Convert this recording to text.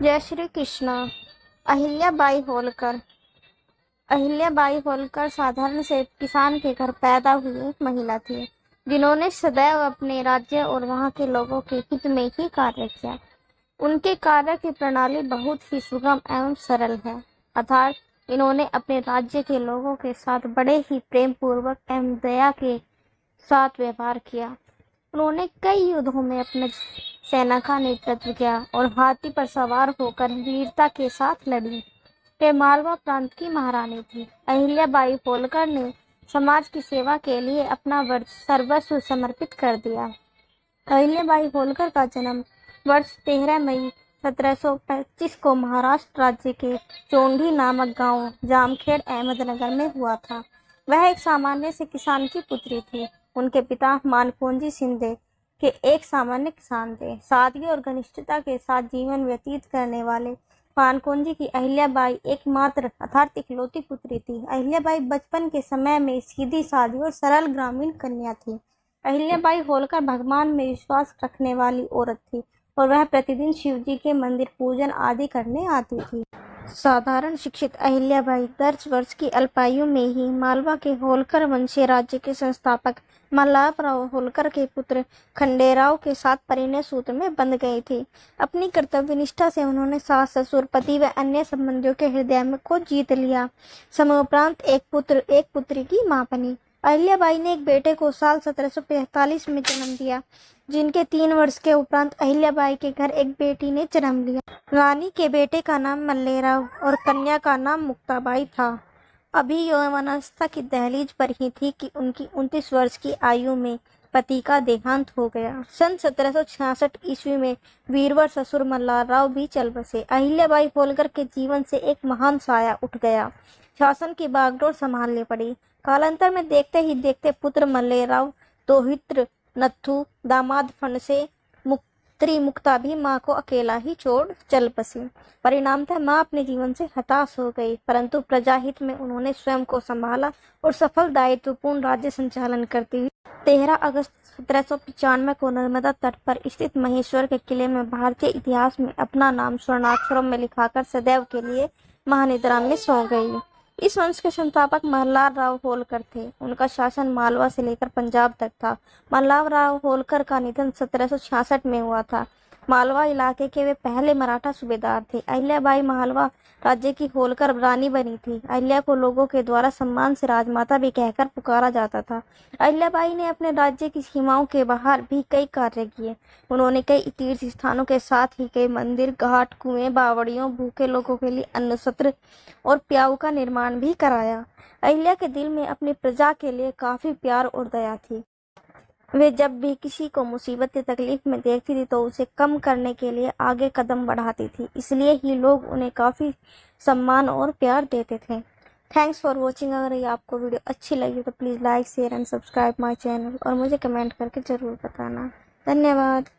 जय श्री कृष्णा। अहिल्याबाई होलकर। अहिल्याबाई होलकर साधारण से किसान के घर पैदा हुई एक महिला थी, जिन्होंने सदैव अपने राज्य और वहां के लोगों के हित में ही कार्य किया। उनके कार्य की प्रणाली बहुत ही सुगम एवं सरल है, अर्थात इन्होंने अपने राज्य के लोगों के साथ बड़े ही प्रेम पूर्वक एवं दया के साथ व्यवहार किया। उन्होंने कई युद्धों में अपने सेना का नेतृत्व किया और हाथी पर सवार होकर वीरता के साथ लड़ी। वे मालवा प्रांत की महारानी थी। अहिल्याबाई होलकर ने समाज की सेवा के लिए अपना सर्वस्व समर्पित कर दिया। अहिल्याबाई होलकर का जन्म वर्ष 13 मई 1725 को महाराष्ट्र राज्य के चोंडी नामक गांव जामखेड़ अहमदनगर में हुआ था। वह एक सामान्य से किसान की पुत्री थी। उनके पिता मानकोजी शिंदे के एक सामान्य किसान थे। सादगी और घनिष्ठता के साथ जीवन व्यतीत करने वाले मानकोजी की अहिल्याबाई एकमात्र अर्थात इकलौती पुत्री थी। अहिल्याबाई बचपन के समय में सीधी सादी और सरल ग्रामीण कन्या थी। अहिल्याबाई होलकर भगवान में विश्वास रखने वाली औरत थी और वह प्रतिदिन शिव जी के मंदिर पूजन आदि करने आती थी। साधारण शिक्षित अहिल्याबाई 10 वर्ष की अल्पायु में ही मालवा के होलकर वंशीय राज्य के संस्थापक मल्हारराव होलकर के पुत्र खंडेराव के साथ परिणय सूत्र में बंध गई थी। अपनी कर्तव्यनिष्ठा से उन्होंने सास, ससुर, पति व अन्य संबंधियों के हृदय में को जीत लिया। समोपरांत एक पुत्र एक पुत्री की मां बनी। अहिल्याबाई ने एक बेटे को साल 1745 में जन्म दिया, जिनके 3 वर्ष के उपरांत अहिल्याबाई के घर एक बेटी ने जन्म लिया। रानी के बेटे का नाम मल्लेराव और कन्या का नाम मुक्ताबाई था। अभी यौवनावस्था की दहलीज पर ही थी कि उनकी 29 वर्ष की आयु में पति का देहांत हो गया। सन 1766 ईस्वी में वीरवर ससुर मल्हारराव भी चल बसे। अहिल्याबाई होलकर के जीवन से एक महान साया उठ गया। शासन की बागडोर संभालनी पड़ी। कालांतर में देखते ही देखते पुत्र मल्लेराव, दोहित्र नत्थू, दामाद फणसे, पुत्री मुक्ता भी माँ को अकेला ही छोड़ चल बसी। परिणामतः माँ अपने जीवन से हताश हो गई, परंतु प्रजाहित में उन्होंने स्वयं को संभाला और सफल दायित्वपूर्ण राज्य संचालन करती हुई 13 अगस्त 1795 को नर्मदा तट पर स्थित महेश्वर के किले में भारतीय इतिहास में अपना नाम स्वर्णाक्षरों में लिखाकर सदैव के लिए महानिद्रा में सो गई। इस वंश के संस्थापक मल्हारराव होलकर थे। उनका शासन मालवा से लेकर पंजाब तक था। मल्हारराव होलकर का निधन 1766 में हुआ था। मालवा इलाके के वे पहले मराठा सूबेदार थे। अहिल्याबाई मालवा राज्य की होलकर रानी बनी थी। अहिल्या को लोगों के द्वारा सम्मान से राजमाता भी कहकर पुकारा जाता था। अहिल्याबाई ने अपने राज्य की सीमाओं के बाहर भी कई कार्य किए। उन्होंने कई तीर्थ स्थानों के साथ ही कई मंदिर, घाट, कुएं, बावड़ियों, भूखे लोगों के लिए अन्न सत्र और प्याऊ का निर्माण भी कराया। अहिल्या के दिल में अपनी प्रजा के लिए काफी प्यार और दया थी। वे जब भी किसी को मुसीबत या तकलीफ में देखती थी तो उसे कम करने के लिए आगे कदम बढ़ाती थी। इसलिए ही लोग उन्हें काफी सम्मान और प्यार देते थे। Thanks for watching. अगर ये आपको वीडियो अच्छी लगी तो please like, share and subscribe my channel और मुझे कमेंट करके ज़रूर बताना। धन्यवाद।